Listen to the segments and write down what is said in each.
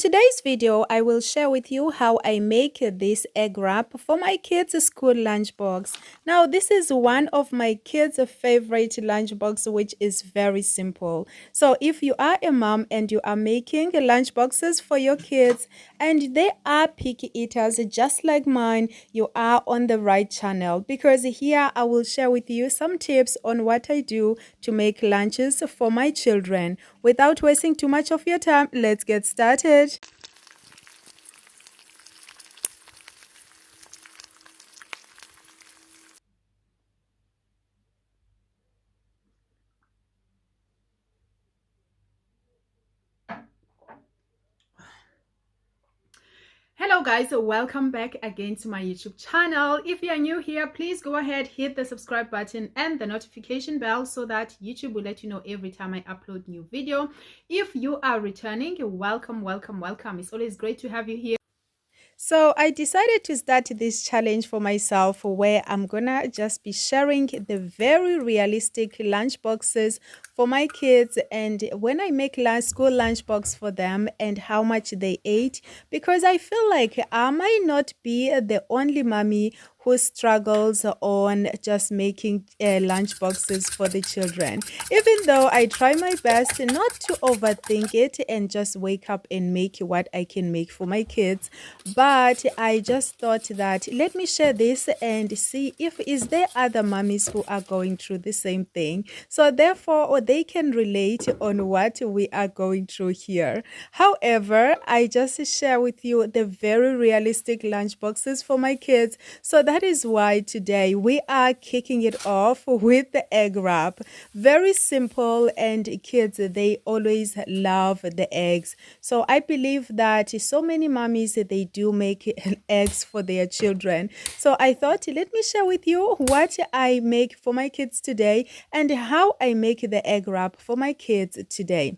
today's video, I will share with you how I make this egg wrap for my kids' school lunchbox. Now, this is one of my kids' favorite lunchbox, which is very simple. So, if you are a mom and you are making lunchboxes for your kids and they are picky eaters just like mine, you are on the right channel, because here I will share with you some tips on what I do to make lunches for my children. Without wasting too much of your time, let's get started. Hello guys, welcome back again to my YouTube channel. If you are new here, please go ahead, hit the subscribe button and the notification bell so that YouTube will let you know every time I upload new video. If you are returning, welcome. It's always great to have you here. So I decided to start this challenge for myself, where I'm gonna just be sharing the very realistic lunch boxes for my kids, and when I make school lunchbox for them and how much they ate, because I feel like I might not be the only mommy who struggles on just making lunch boxes for the children. Even though I try my best not to overthink it and just wake up and make what I can make for my kids, but I just thought that let me share this and see if is there other mommies who are going through the same thing, so therefore they can relate on what we are going through here. However, I just share with you the very realistic lunch boxes for my kids, so that is why today we are kicking it off with the egg wrap. Very simple, and kids, they always love the eggs. So I believe that so many mommies, they do make eggs for their children. So I thought, let me share with you what I make for my kids today and how I make the egg wrap for my kids today.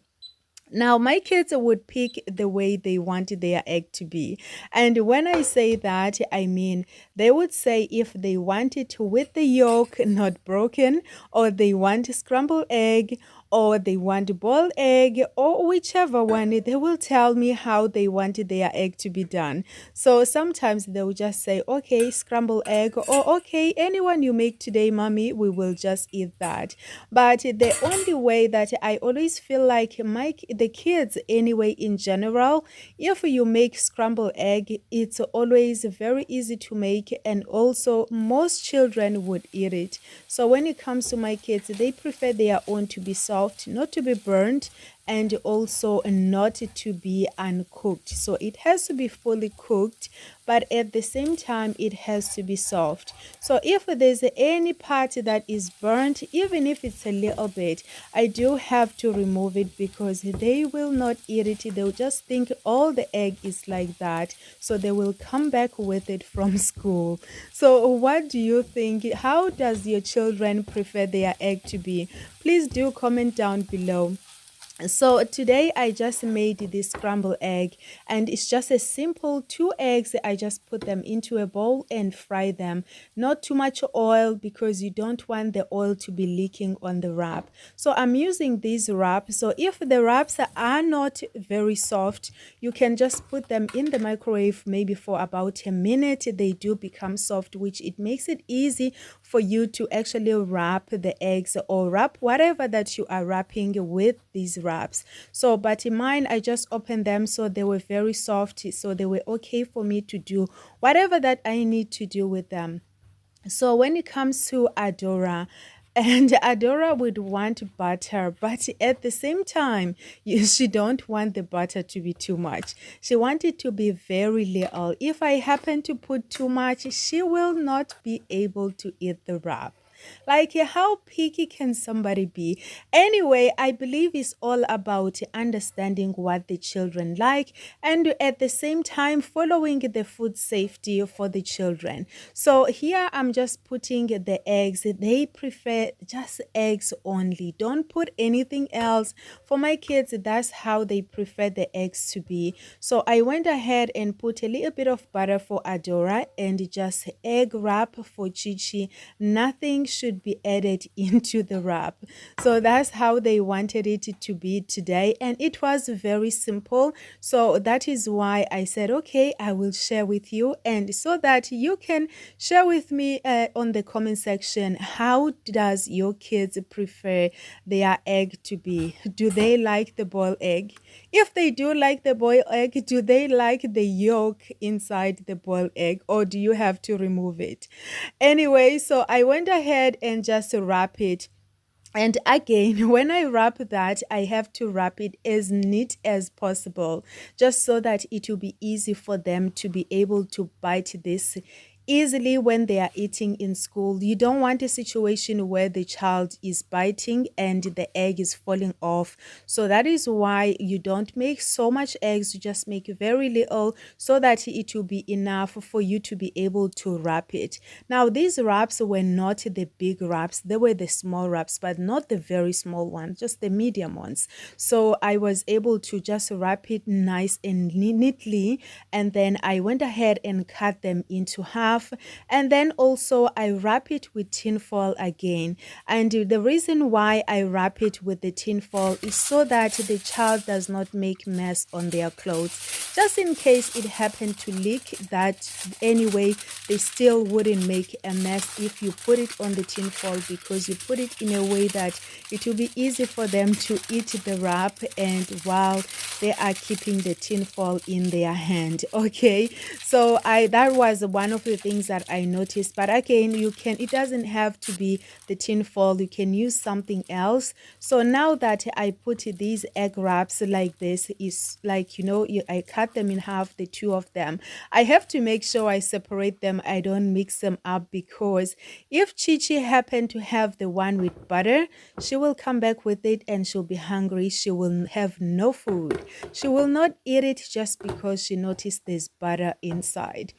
Now, my kids would pick the way they want their egg to be. And when I say that, I mean they would say if they want it with the yolk not broken, or they want scrambled egg, or they want boiled egg, or whichever one, they will tell me how they want their egg to be done. So sometimes they will just say, okay, scrambled egg, or okay, anyone you make today, mommy, we will just eat that. But the only way that I always feel like the kids anyway in general, if you make scrambled egg, it's always very easy to make, and also most children would eat it. So when it comes to my kids, they prefer their own to be soft, not to be burnt, and also not to be uncooked. So it has to be fully cooked, but at the same time it has to be soft. So if there's any part that is burnt, even if it's a little bit, I do have to remove it, because they will not eat it. They'll just think all the egg is like that, so they will come back with it from school. So what do you think? How does your children prefer their egg to be? Please do comment down below. So today I just made this scrambled egg, and it's just a simple 2 eggs. I just put them into a bowl and fry them. Not too much oil, because you don't want the oil to be leaking on the wrap. So I'm using these wraps. So if the wraps are not very soft, you can just put them in the microwave maybe for about a minute. They do become soft, which it makes it easy for you to actually wrap the eggs or wrap whatever that you are wrapping with these wraps. So but in mine, I just opened them, so they were very soft, so they were okay for me to do whatever that I need to do with them. So when it comes to Adora, and Adora would want butter, but at the same time, she don't want the butter to be too much. She wants it to be very little. If I happen to put too much, she will not be able to eat the wrap. Like, how picky can somebody be? Anyway, I believe it's all about understanding what the children like, and at the same time following the food safety for the children. So here I'm just putting the eggs. They prefer just eggs only. Don't put anything else. For my kids, that's how they prefer the eggs to be. So I went ahead and put a little bit of butter for Adora and just egg wrap for Chichi. Nothing should be added into the wrap. So that's how they wanted it to be today, and it was very simple. So that is why I said, okay, I will share with you, and so that you can share with me on the comment section, how does your kids prefer their egg to be? Do they like the boiled egg? If they do like the boiled egg, do they like the yolk inside the boiled egg, or do you have to remove it? Anyway, so I went ahead and just wrap it. And again, when I wrap that, I have to wrap it as neat as possible, just so that it will be easy for them to be able to bite this easily when they are eating in school. You don't want a situation where the child is biting and the egg is falling off. So that is why you don't make so much eggs, you just make very little, so that it will be enough for you to be able to wrap it. Now, these wraps were not the big wraps, they were the small wraps, but not the very small ones, just the medium ones. So I was able to just wrap it nice and neatly, and then I went ahead and cut them into half, and then also I wrap it with tin foil again. And the reason why I wrap it with the tin foil is so that the child does not make mess on their clothes. Just in case it happened to leak, that anyway, they still wouldn't make a mess if you put it on the tin foil, because you put it in a way that it will be easy for them to eat the wrap and while they are keeping the tin foil in their hand. Okay, so that was one of the things that I noticed. But again, you can, it doesn't have to be the tin foil, you can use something else. So now that I put these egg wraps like this, is like, you know, I cut them in half, the two of them. I have to make sure I separate them, I don't mix them up, because if Chichi happened to have the one with butter, she will come back with it and she'll be hungry. She will have no food. She will not eat it just because she noticed there's butter inside.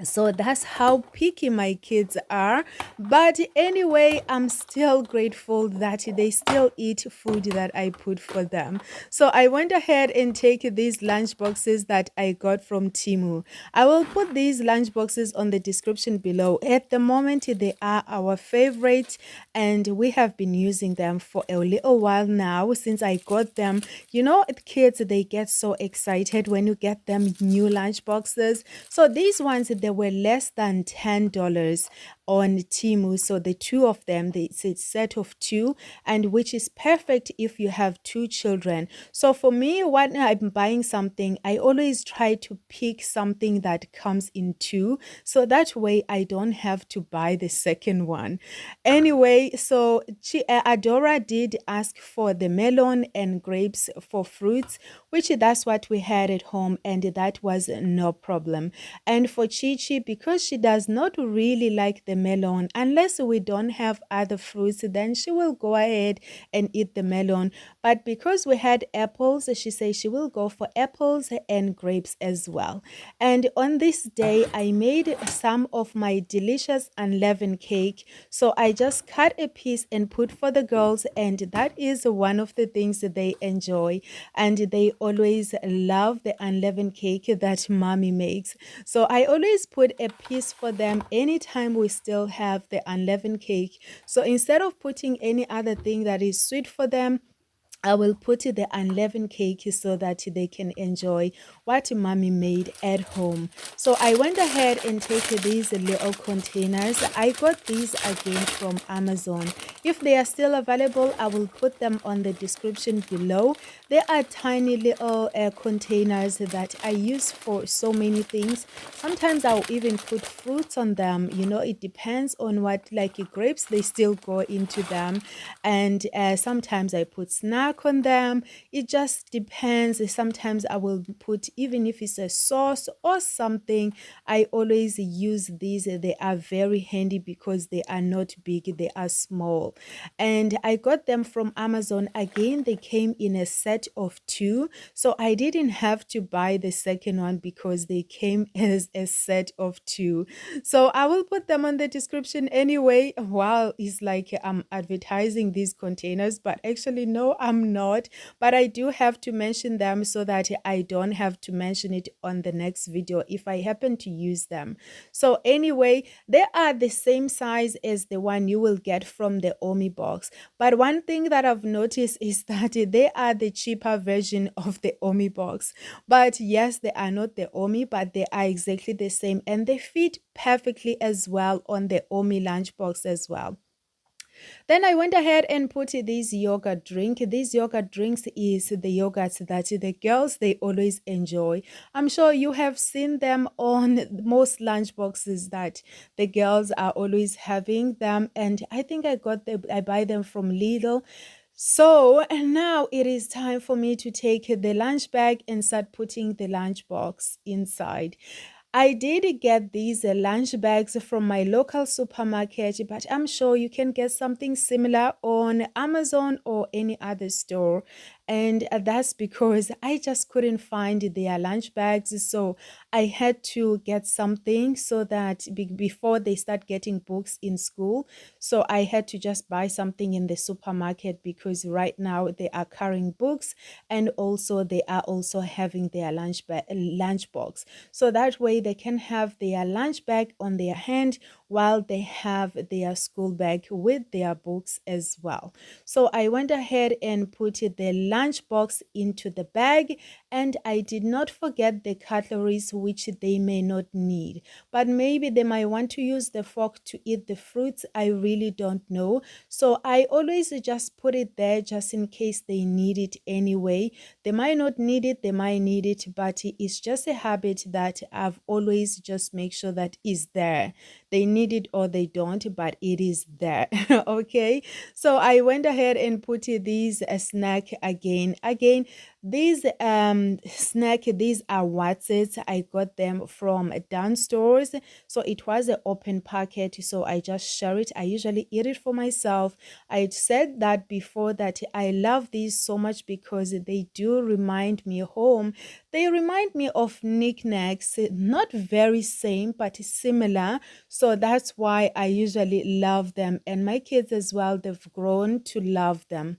So that's how picky my kids are. But anyway, I'm still grateful that they still eat food that I put for them. So I went ahead and take these lunch boxes that I got from Temu. I will put these lunch boxes on the description below. At the moment, they are our favorite, and we have been using them for a little while now since I got them. You know, kids, they get so excited when you get them new lunch boxes. So these ones, they were less than $10 on Temu. So the two of them, it's a set of two, and which is perfect if you have two children. So for me, when I'm buying something, I always try to pick something that comes in two, so that way I don't have to buy the second one. Anyway, so Adora did ask for the melon and grapes for fruits, which that's what we had at home, and that was no problem. And for Chichi, because she does not really like the melon, unless we don't have other fruits, then she will go ahead and eat the melon. But because we had apples, she says she will go for apples and grapes as well. And on this day, I made some of my delicious unleavened cake. So I just cut a piece and put for the girls, and that is one of the things that they enjoy, and they always love the unleavened cake that mommy makes. So I always put a piece for them anytime we still have the unleavened cake. So instead of putting any other thing that is sweet for them, I will put the unleavened cake so that they can enjoy what mommy made at home. So I went ahead and take these little containers. I got these again from Amazon. If they are still available, I will put them on the description below. They are tiny little containers that I use for so many things. Sometimes I'll even put fruits on them. You know, it depends on what, like grapes, they still go into them. And sometimes I put snacks on them. It just depends. Sometimes I will put, even if it's a sauce or something, I always use these. They are very handy because they are not big, they are small. And I got them from Amazon. Again, they came in a set of two, so I didn't have to buy the second one because they came as a set of two. So I will put them on the description anyway. Wow, it's like I'm advertising these containers, but actually no, I'm am not, but I do have to mention them so that I don't have to mention it on the next video if I happen to use them. So anyway, they are the same size as the one you will get from the Omi box. But one thing that I've noticed is that they are the cheaper version of the Omi box. But yes, they are not the Omi, but they are exactly the same, and they fit perfectly as well on the Omi lunchbox as well. Then I went ahead and put this yogurt drink. These yogurt drinks is the yogurts that the girls, they always enjoy. I'm sure you have seen them on most lunch boxes that the girls are always having them. And I think I buy them from Lidl. So and now it is time for me to take the lunch bag and start putting the lunch box inside. I did get these lunch bags from my local supermarket, but I'm sure you can get something similar on Amazon or any other store. And that's because I just couldn't find their lunch bags. So I had to get something so that before they start getting books in school. So I had to just buy something in the supermarket because right now they are carrying books, and also they are also having their lunch box. So that way they can have their lunch bag on their hand while they have their school bag with their books as well. So I went ahead and put the lunch box into the bag, and I did not forget the cutleries which they may not need, but maybe they might want to use the fork to eat the fruits. I really don't know. So I always just put it there just in case they need it anyway. They might not need it, they might need it, but it's just a habit that I've always just make sure that is there. They need it or they don't, but it is there. Okay, so I went ahead and put these snack again. These these are Watsits. I got them from down stores, so it was an open packet, so I just share it. I usually eat it for myself. I said that before that I love these so much because they do remind me home. They remind me of knickknacks, not very same but similar, so that's why I usually love them, and my kids as well, they've grown to love them.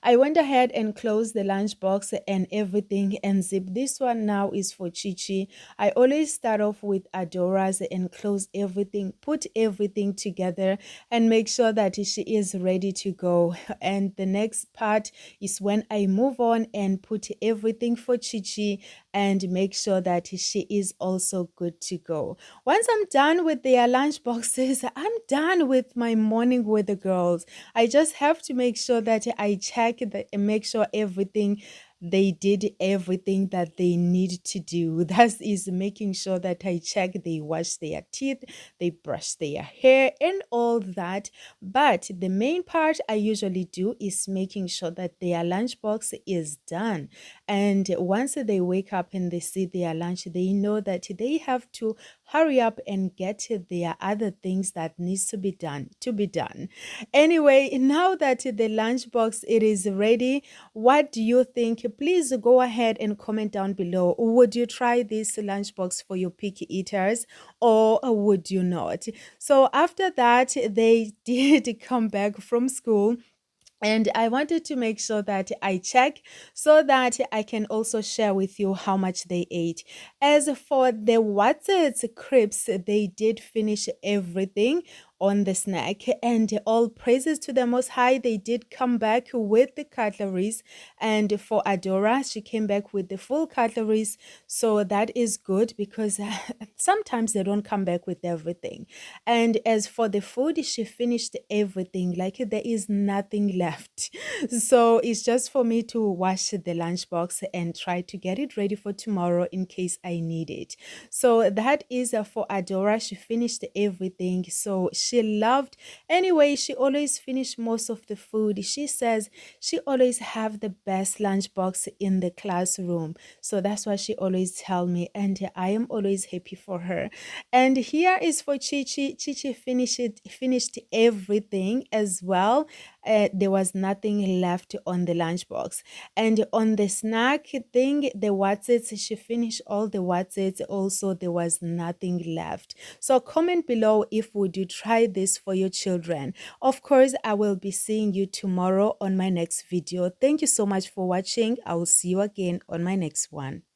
I went ahead and closed the lunchbox and everything and zip. This one now is for Chichi. I always start off with Adora's and close everything, put everything together and make sure that she is ready to go. And the next part is when I move on and put everything for Chichi and make sure that she is also good to go. Once I'm done with their lunch boxes, I'm done with my morning with the girls. I just have to make sure that I check that and make sure everything they did everything that they need to do. That is making sure that I check they wash their teeth, they brush their hair and all that. But the main part I usually do is making sure that their lunchbox is done. And once they wake up and they see their lunch, they know that they have to hurry up and get their other things that needs to be done Anyway, now that the lunchbox it is ready, what do you think? Please go ahead and comment down below. Would you try this lunchbox for your picky eaters or would you not? So after that, they did come back from school. And I wanted to make sure that I check so that I can also share with you how much they ate. As for the Watsits crepes, they did finish everything on the snack, and all praises to the Most High, they did come back with the cutleries. And for Adora, she came back with the full cutleries, so that is good because sometimes they don't come back with everything. And as for the food, she finished everything, like there is nothing left. So it's just for me to wash the lunchbox and try to get it ready for tomorrow in case I need it. So that is for Adora. She finished everything, so she loved. Anyway, she always finished most of the food. She says she always have the best lunchbox in the classroom, so that's what she always tell me, and I am always happy for her. And here is for Chichi. Chichi finished everything as well. there was nothing left on the lunchbox. And on the snack thing, the Watsits, she finished all the Watsits. Also, there was nothing left. So comment below if would you try this for your children. Of course, I will be seeing you tomorrow on my next video. Thank you so much for watching. I will see you again on my next one.